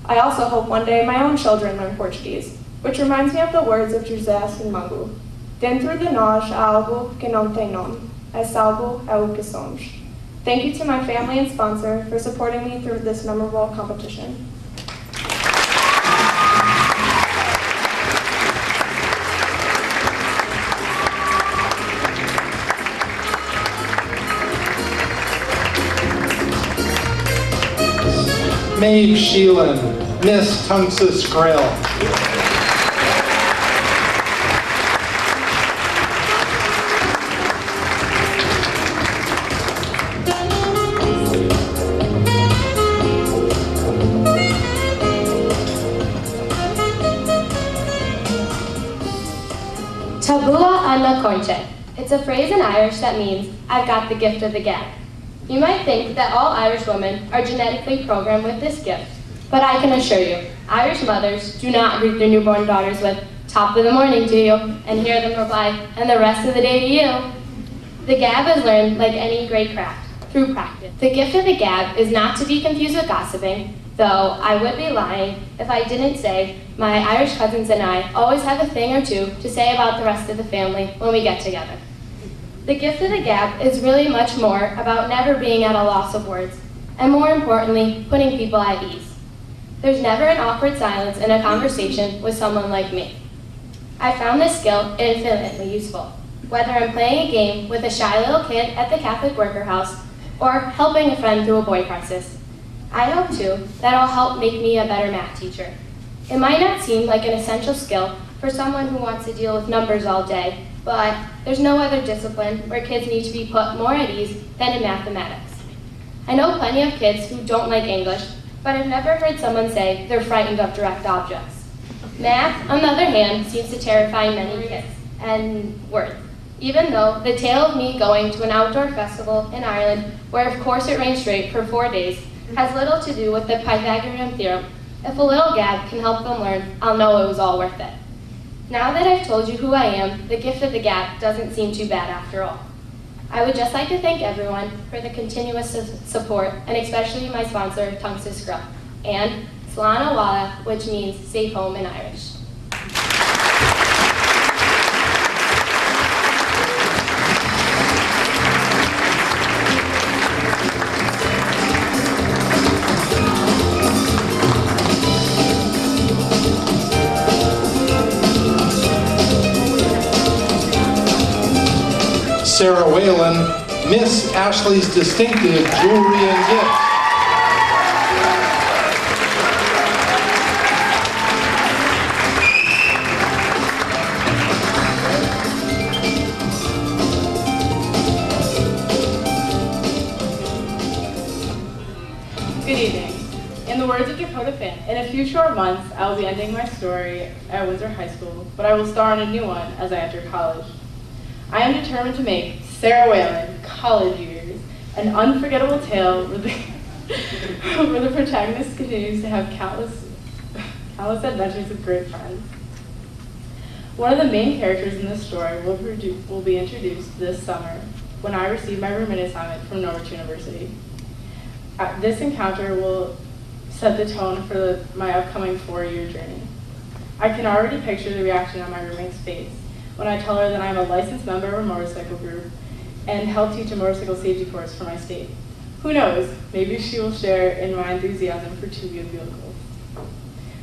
I also hope one day my own children learn Portuguese, which reminds me of the words of José Simangu. Dentro de nós há algo que não tem nome. Es algo é o que somos. Thank you to my family and sponsor for supporting me through this memorable competition. Maeve Sheelan, Miss Tunxus Grill. Tabula ana conche. It's a phrase in Irish that means, I've got the gift of the gab. You might think that all Irish women are genetically programmed with this gift, but I can assure you, Irish mothers do not greet their newborn daughters with, top of the morning to you, and hear them reply, and the rest of the day to you. The gab is learned like any great craft, through practice. The gift of the gab is not to be confused with gossiping, though I would be lying if I didn't say my Irish cousins and I always have a thing or two to say about the rest of the family when we get together. The gift of the gab is really much more about never being at a loss of words, and more importantly, putting people at ease. There's never an awkward silence in a conversation with someone like me. I found this skill infinitely useful, whether I'm playing a game with a shy little kid at the Catholic worker house, or helping a friend through a boy crisis. I hope, too, that'll help make me a better math teacher. It might not seem like an essential skill for someone who wants to deal with numbers all day, but there's no other discipline where kids need to be put more at ease than in mathematics. I know plenty of kids who don't like English, but I've never heard someone say they're frightened of direct objects. Math, on the other hand, seems to terrify many kids, and worse. Even though the tale of me going to an outdoor festival in Ireland, where of course it rained straight for 4 days, has little to do with the Pythagorean theorem. If a little gab can help them learn, I'll know it was all worth it. Now that I've told you who I am, the gift of the gab doesn't seem too bad after all. I would just like to thank everyone for the continuous support, and especially my sponsor, Tunxus Grill, and Slán Ó Bhaile, which means safe home in Irish. Sarah Whalen, Miss Ashley's distinctive jewelry and gifts. Good evening. In the words of Dakota Finn, in a few short months, I will be ending my story at Windsor High School, but I will star in a new one as I enter college. I am determined to make Sarah Whalen, college years, an unforgettable tale where the protagonist continues to have countless adventures with great friends. One of the main characters in this story will be introduced this summer when I receive my rooming assignment from Norwich University. This encounter will set the tone for my upcoming 4-year journey. I can already picture the reaction on my roommate's face when I tell her that I am a licensed member of a motorcycle group and help teach a motorcycle safety course for my state. Who knows, maybe she will share in my enthusiasm for two-wheeled vehicles.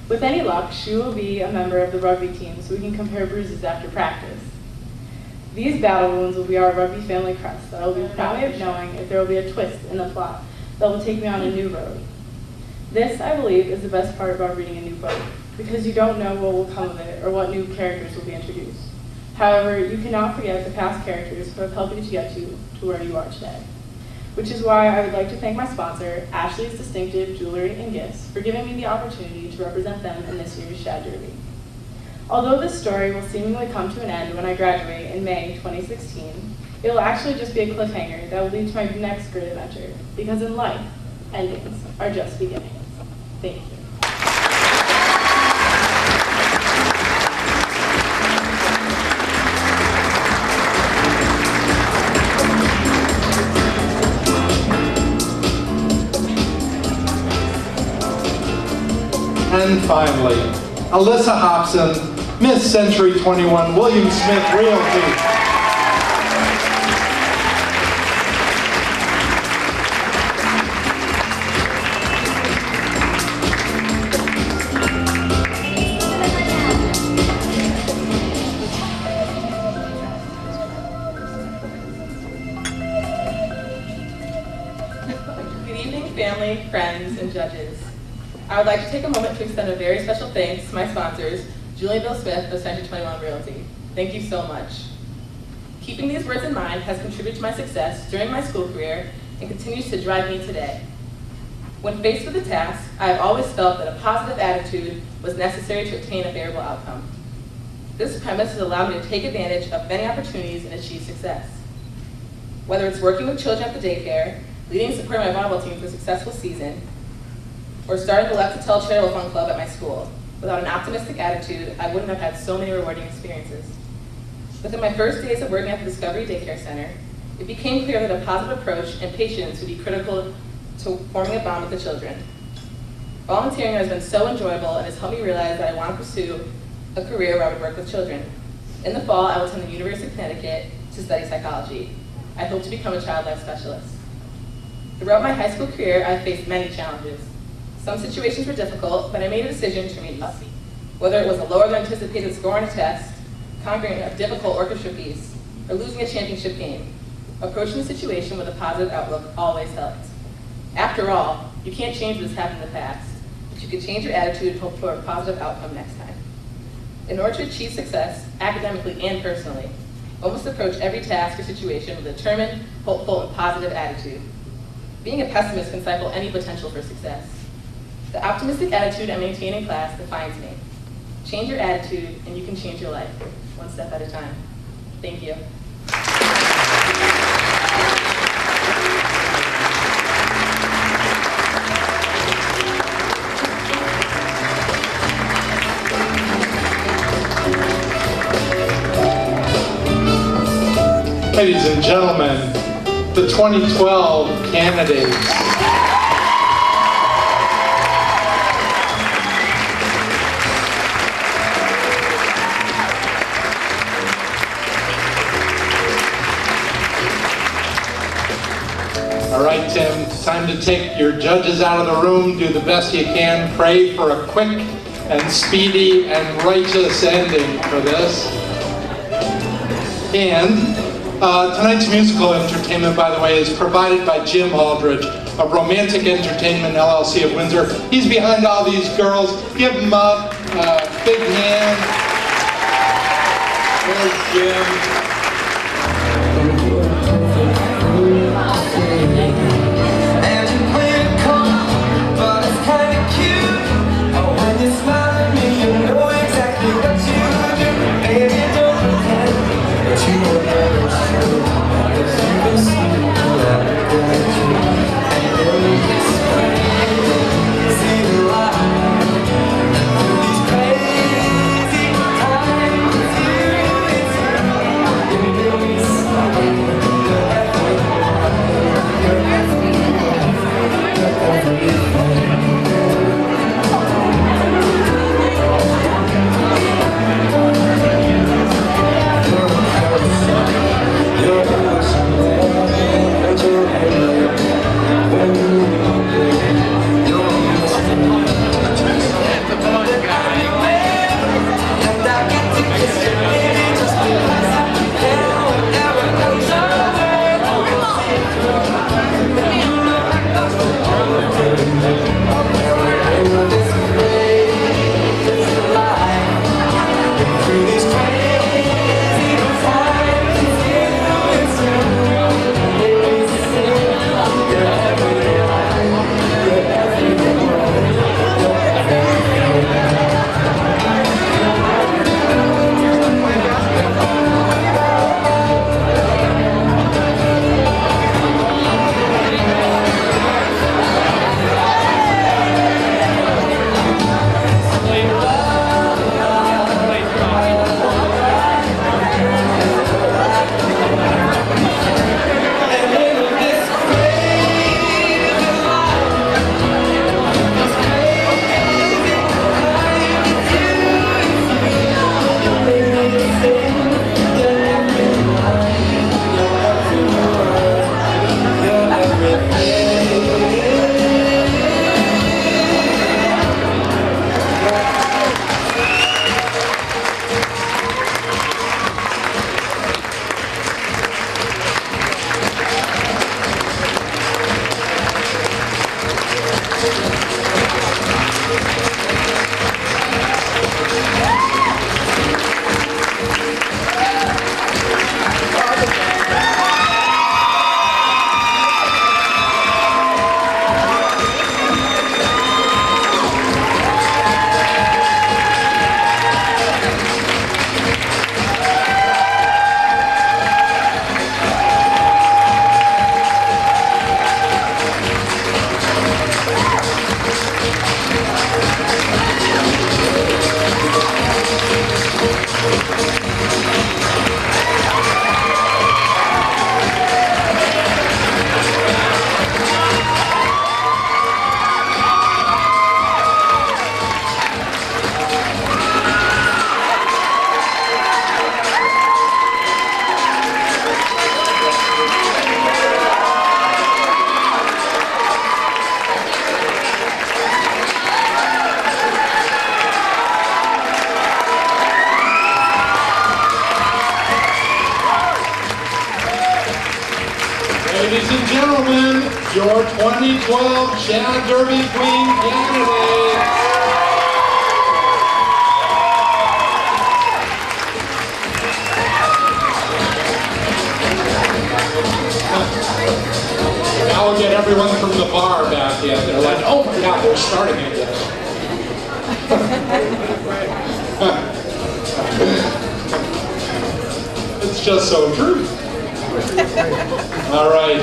With any luck, she will be a member of the rugby team so we can compare bruises after practice. These battle wounds will be our rugby family crest that I will be proud of knowing if there will be a twist in the plot that will take me on a new road. This, I believe, is the best part about reading a new book, because you don't know what will come of it or what new characters will be introduced. However, you cannot forget the past characters who have helped you to get to where you are today. Which is why I would like to thank my sponsor, Ashley's Distinctive Jewelry and Gifts, for giving me the opportunity to represent them in this year's Shad Derby. Although this story will seemingly come to an end when I graduate in May 2016, it will actually just be a cliffhanger that will lead to my next great adventure, because in life, endings are just beginnings. Thank you. And finally, Alyssa Hobson, Miss Century 21, William Smith Realty. Family, friends, and judges. I would like to take a moment to extend a very special thanks to my sponsors, Julie and Bill Smith of Century 21 Realty. Thank you so much. Keeping these words in mind has contributed to my success during my school career and continues to drive me today. When faced with a task, I have always felt that a positive attitude was necessary to obtain a favorable outcome. This premise has allowed me to take advantage of many opportunities and achieve success. Whether it's working with children at the daycare, leading and supporting my volleyball team for a successful season, or starting the Left to Tell Charitable Fund Club at my school. Without an optimistic attitude, I wouldn't have had so many rewarding experiences. Within my first days of working at the Discovery Daycare Center, it became clear that a positive approach and patience would be critical to forming a bond with the children. Volunteering has been so enjoyable and has helped me realize that I want to pursue a career where I would work with children. In the fall, I will attend the University of Connecticut to study psychology. I hope to become a child life specialist. Throughout my high school career, I faced many challenges. Some situations were difficult, but I made a decision to remain upbeat. Whether it was a lower than anticipated score on a test, conquering a difficult orchestra piece, or losing a championship game, approaching the situation with a positive outlook always helped. After all, you can't change what has happened in the past, but you can change your attitude and hope for a positive outcome next time. In order to achieve success, academically and personally, I must approach every task or situation with a determined, hopeful, and positive attitude. Being a pessimist can stifle any potential for success. The optimistic attitude I maintain in class defines me. Change your attitude and you can change your life, one step at a time. Thank you. Ladies and gentlemen, the 2012 candidates. All right, Tim, it's time to take your judges out of the room, do the best you can, pray for a quick and speedy and righteous ending for this. And Tonight's musical entertainment, by the way, is provided by Jim Aldridge of Romantic Entertainment LLC of Windsor. He's behind all these girls. Give him up. Big hand. There's Jim. Ladies and gentlemen, your 2012 Shad Derby Queen candidate. Now we'll get everyone from the bar back in. They're like, oh my God, they're starting again. It's just so true. All right.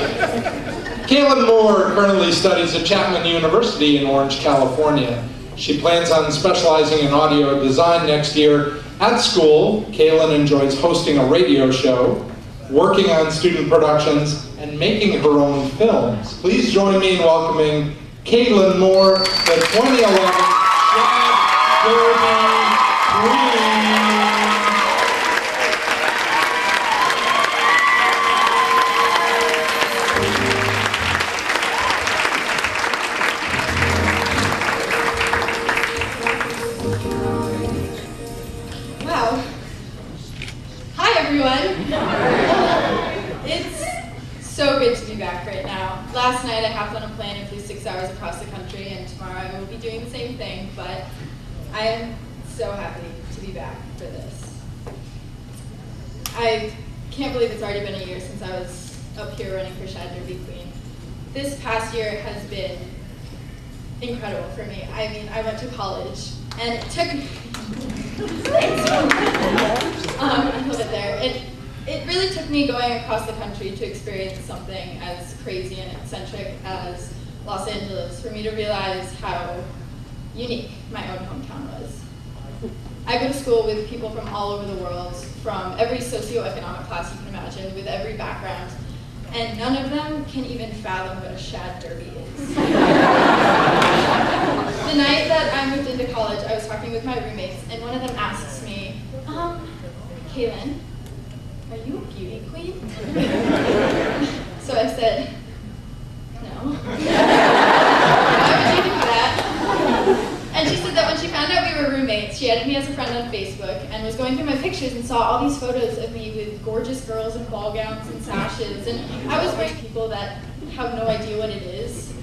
Kaylin Moore currently studies at Chapman University in Orange, California. She plans on specializing in audio design next year. At school, Kaylin enjoys hosting a radio show, working on student productions, and making her own films. Please join me in welcoming Kaylin Moore, the 2011 Shad Derby Queen. Wow. Hi, everyone. flew 6 hours across the country, and tomorrow I will be doing the same thing, but I am so happy to be back for this. I can't believe it's already been a year since I was up here running for Shad Derby Queen. This past year has been incredible for me. I mean, I went to college, and it took me a little bit there. It really took me going across the country to experience something as crazy and eccentric as Los Angeles for me to realize how unique my own hometown was. I go to school with people from all over the world, from every socioeconomic class you can imagine, with every background, and none of them can even fathom what a Shad Derby is. The night that I moved into college, I was talking with my roommates, and one of them asks me, Kaylin, are you a beauty queen? So I said, no. Why would you do that? And she said that when she found out we were roommates, she added me as a friend on Facebook and was going through my pictures and saw all these photos of me with gorgeous girls in ball gowns and sashes. And I was very people that have no idea what it is,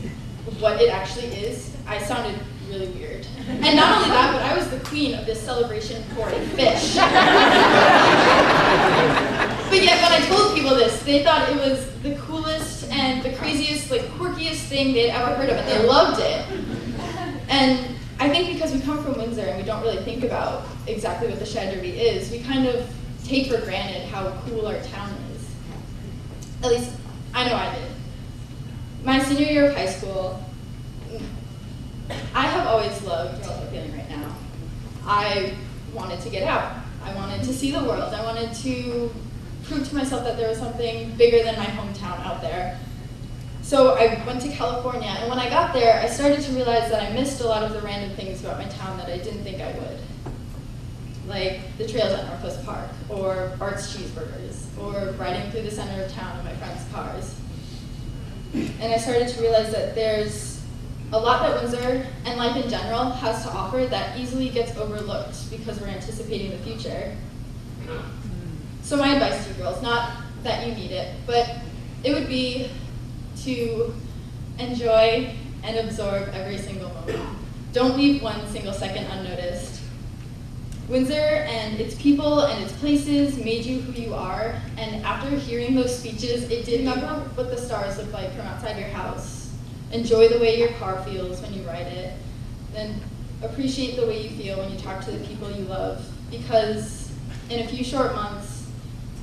what it actually is. I sounded really weird. And not only that, but I was the queen of this celebration for a fish. But yet when I told people this, they thought it was the coolest and the craziest, like quirkiest thing they'd ever heard of, and they loved it. And I think because we come from Windsor and we don't really think about exactly what the Shad Derby is, we kind of take for granted how cool our town is. At least, I know I did. My senior year of high school, I have always loved what I'm feeling right now. I wanted to get out. I wanted to see the world. I wanted to prove to myself that there was something bigger than my hometown out there. So I went to California, and when I got there, I started to realize that I missed a lot of the random things about my town that I didn't think I would. Like the trails at Northwest Park, or Bart's Cheeseburgers, or riding through the center of town in my friends' cars. And I started to realize that there's a lot that Windsor, and life in general, has to offer that easily gets overlooked because we're anticipating the future. So my advice to you girls, not that you need it, but it would be to enjoy and absorb every single moment. Don't leave one single second unnoticed. Windsor and its people and its places made you who you are, and after hearing those speeches, it did remember what the stars look like from outside your house. Enjoy the way your car feels when you ride it, then appreciate the way you feel when you talk to the people you love, because in a few short months,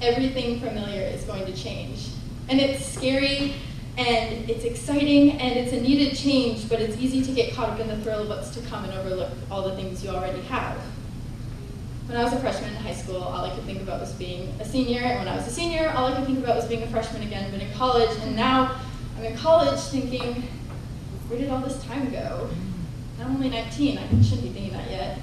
everything familiar is going to change. And it's scary, and it's exciting, and it's a needed change, but it's easy to get caught up in the thrill of what's to come and overlook all the things you already have. When I was a freshman in high school, all I could think about was being a senior, and when I was a senior, all I could think about was being a freshman again, but in college, and now I'm in college thinking, where did all this time go? I'm only 19, I shouldn't be thinking that yet.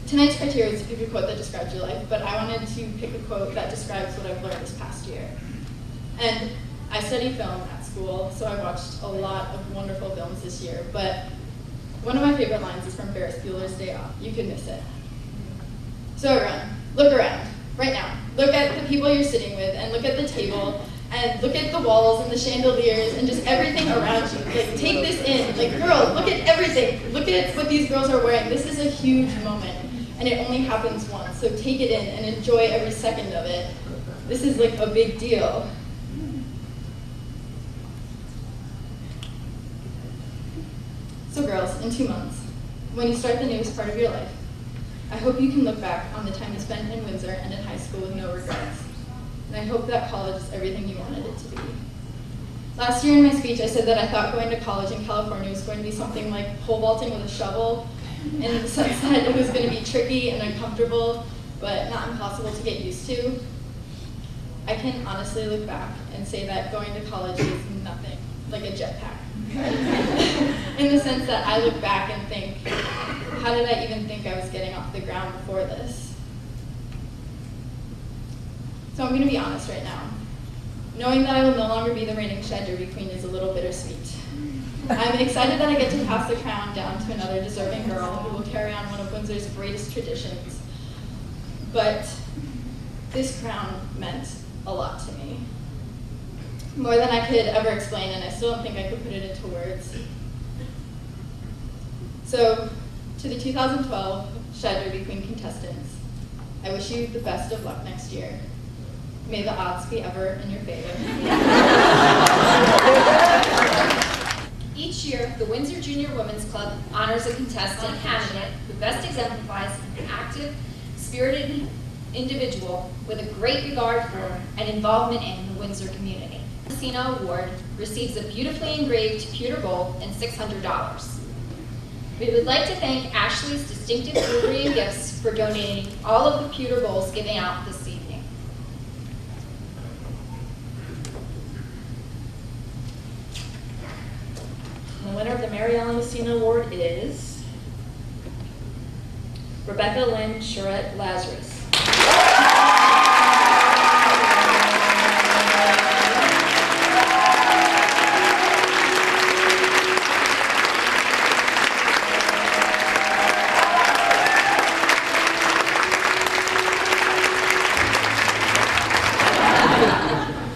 Tonight's criteria is to pick a quote that describes your life, but I wanted to pick a quote that describes what I've learned this past year. And I study film at school, so I've watched a lot of wonderful films this year, but one of my favorite lines is from Ferris Bueller's Day Off. You could miss it. So everyone, look around, right now. Look at the people you're sitting with, and look at the table, and look at the walls and the chandeliers and just everything around you. Like, take this in. Like, girls, look at everything. Look at what these girls are wearing. This is a huge moment, and it only happens once. So take it in and enjoy every second of it. This is like a big deal. So girls, in 2 months, when you start the newest part of your life, I hope you can look back on the time you spent in Windsor and in high school with no regrets. And I hope that college is everything you wanted it to be. Last year in my speech, I said that I thought going to college in California was going to be something like pole vaulting with a shovel, in the sense that it was going to be tricky and uncomfortable, but not impossible to get used to. I can honestly look back and say that going to college is nothing, like a jetpack. In the sense that I look back and think, how did I even think I was getting off the ground before this? So I'm going to be honest right now. Knowing that I will no longer be the reigning Shad Derby Queen is a little bittersweet. I'm excited that I get to pass the crown down to another deserving girl who will carry on one of Windsor's greatest traditions. But this crown meant a lot to me. more than I could ever explain, and I still don't think I could put it into words. So, to the 2012 Shad Derby Queen contestants, I wish you the best of luck next year. May the odds be ever in your favor. Each year, the Windsor Junior Women's Club honors a contestant candidate who best exemplifies an active, spirited individual with a great regard for and involvement in the Windsor community. The Messina Award receives a beautifully engraved pewter bowl and $600. We would like to thank Ashley's Distinctive Jewelry and Gifts for donating all of the pewter bowls given out this evening. The winner of the Mary Ellen Messina Award is Rebecca Lynn Charette Lazarus.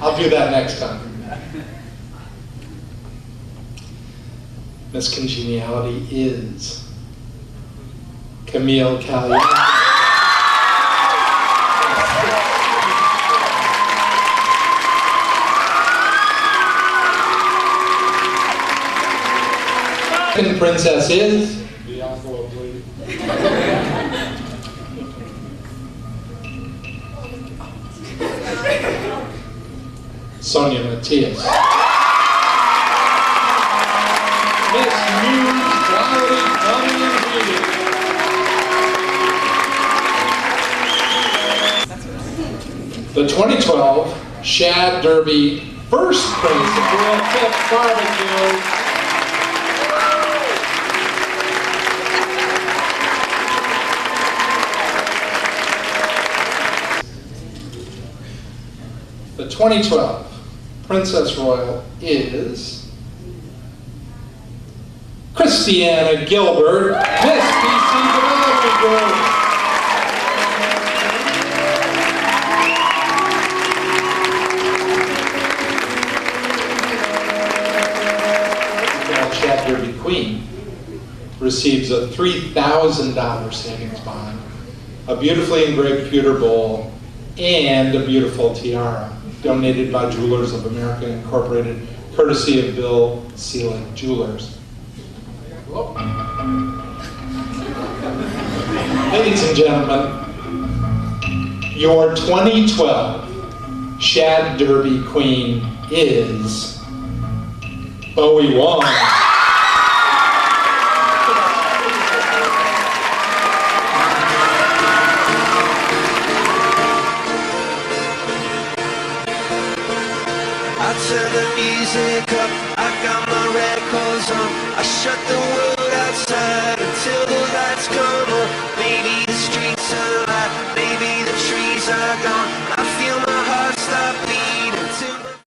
I'll do that next time. Miss Congeniality is Camille Callion. Second princess is Sonia Matias. Miss News Quality Plumbing and Heating. The 2012 Shad Derby first place of World Fifth Barbecue. The 2012 Princess Royal is Christiana Gilbert, Miss BC Development Group. The Shad Derby Queen receives a $3,000 savings bond, a beautifully engraved pewter bowl, and a beautiful tiara, donated by Jewelers of America Incorporated, courtesy of Bill Seelig Jewelers. Ladies and gentlemen, your 2012 Shad Derby Queen is Bowie Wong. Turn the music up, I got my records on, I shut the world outside